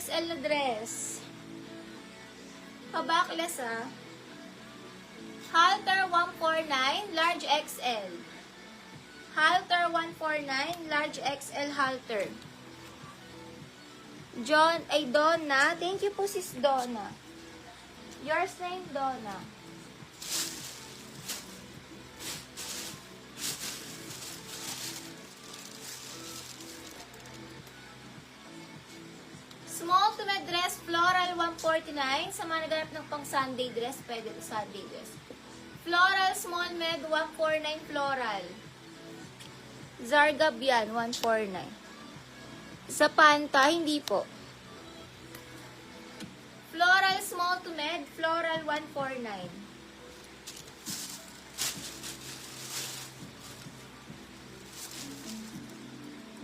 XL na dress. Pabackless Halter 149, large XL. Halter 149, large XL halter. Donna. Thank you po, sis Donna. Yours name, Donna. Small to mid dress, floral 149. Sa mga naghanap ng pang Sunday dress, pwede ito Sunday dress. Floral, small med, 149 floral. Zargab yan, 149. Sa panta, hindi po. Floral, small to med, floral, 149.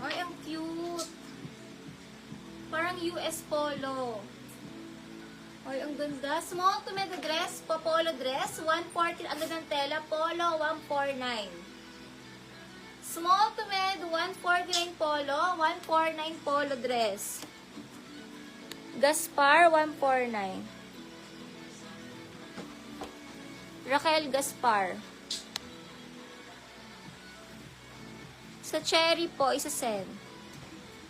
Ay, ang cute. Parang US polo. Ay, ang ganda. Small to mid dress, polo dress, 140 agad ng tela, polo, 149. Small to mid, 149 polo, 149 polo dress. Gaspar, 149. Raquel Gaspar. Sa Cherry po, isa-send.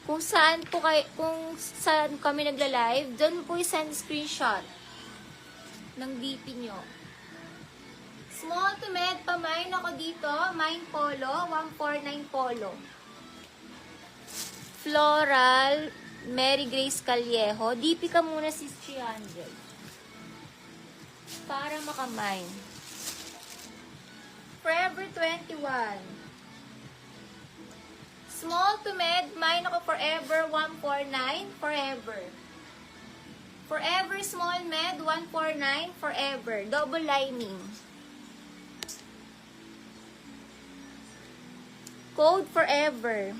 Kung saan kami nagla-live, doon po i-send screenshot ng DP nyo. Small to med, pamain ako dito. Mine polo, 149 polo. Floral, Mary Grace Callejo. DP ka muna, sis 300. Para makamine. Forever 21. Small to med, mine ako forever, 149, forever. Forever small med, 149, forever. Double lining. Code forever.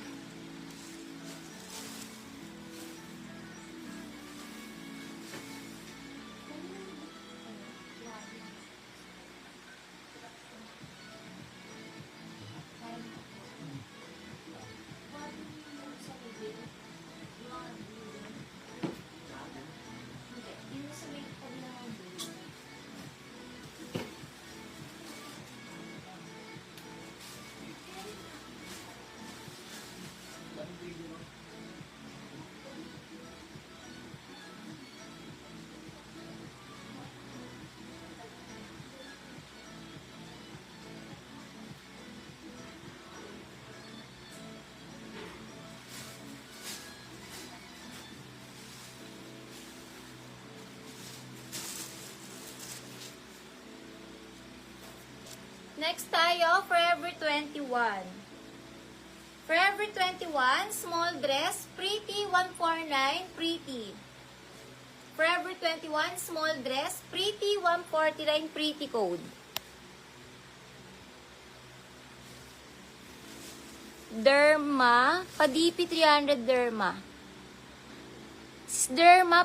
Next tayo, Forever 21. Forever 21, small dress, pretty, 149, pretty. Forever 21, small dress, pretty, 149, pretty code. Derma, Padipi 300 Derma. Derma,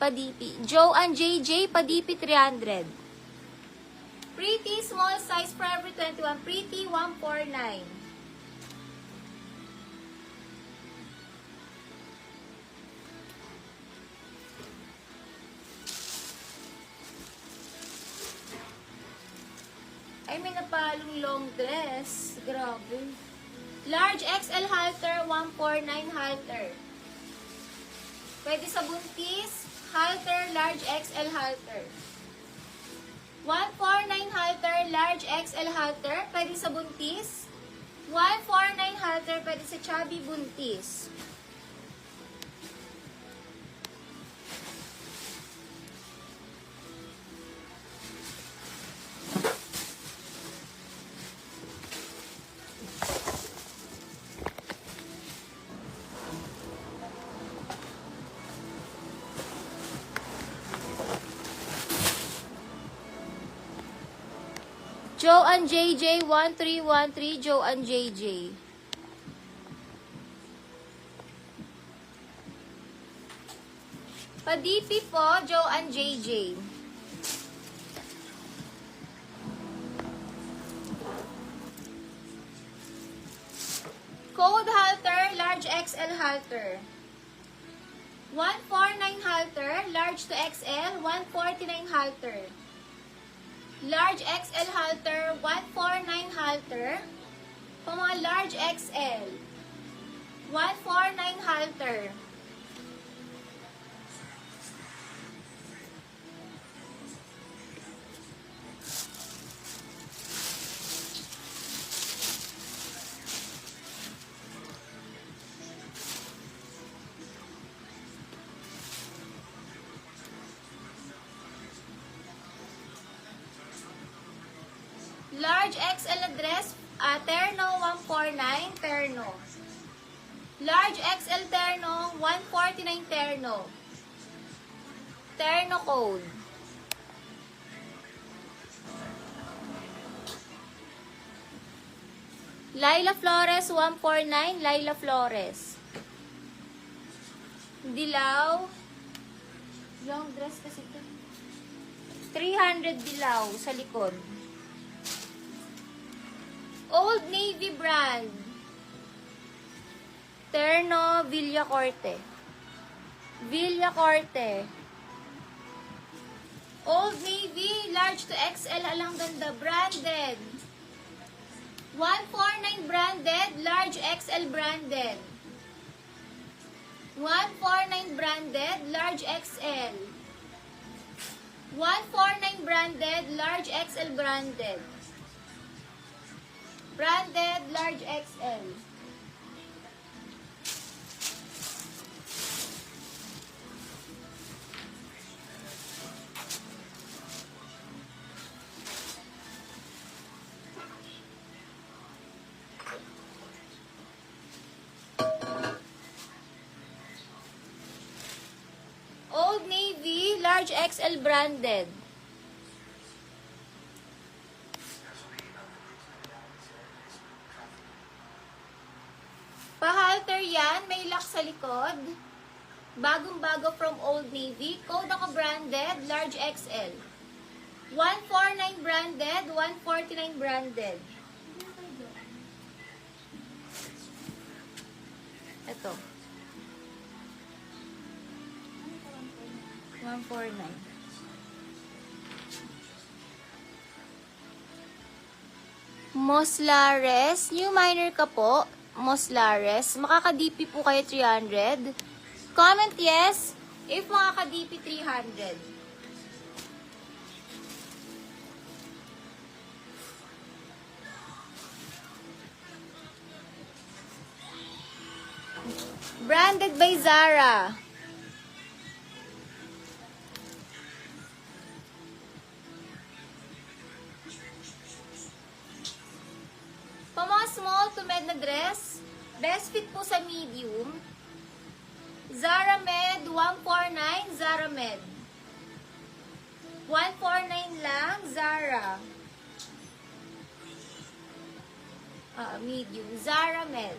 Padipi. Joanne JJ, Padipi 300. Pretty, small size, Forever 21. Pretty, 149. Ay, may napalong long dress. Grabe. Large XL halter, 149 halter. Pwede sa buntis, halter, large XL halter. 149 halter, large XL halter, pwede sa buntis. 149 halter, pwede sa chubby buntis. Joanne JJ 1313, Joanne JJ. Padipi po, Joanne JJ. Code halter, large XL halter. 149 halter, large to XL, 149 halter. Large XL halter, 149 halter. Pang mga large XL, 149 halter. Large XL na dress, terno 149, terno. Large XL terno, 149 terno. Terno code. Laila Flores, 149, Laila Flores. Dilaw. Long dress kasi ito. 300 dilaw sa likod. Old Navy brand. Terno Villacorte. Villacorte. Old Navy, large to XL, alang ganda, branded. 149 branded, large XL branded. 149 branded, large XL. 149 branded, large XL branded. Branded, large XL. Old Navy, large XL branded. Pahalter yan, may lock sa likod. Bagong-bago from Old Navy. Code ako branded, large XL. 149 branded, 149 branded. Ito. 149. Moslares, new minor ka po. Moslares, makaka-DP po kayo 300. Comment yes if makaka-DP 300. Branded by Zara. Pang mga small to med na dress, best fit po sa medium. Zara Med, 149, Zara Med. 149 lang, Zara. Medium, Zara Med.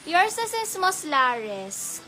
Yours is Moslares.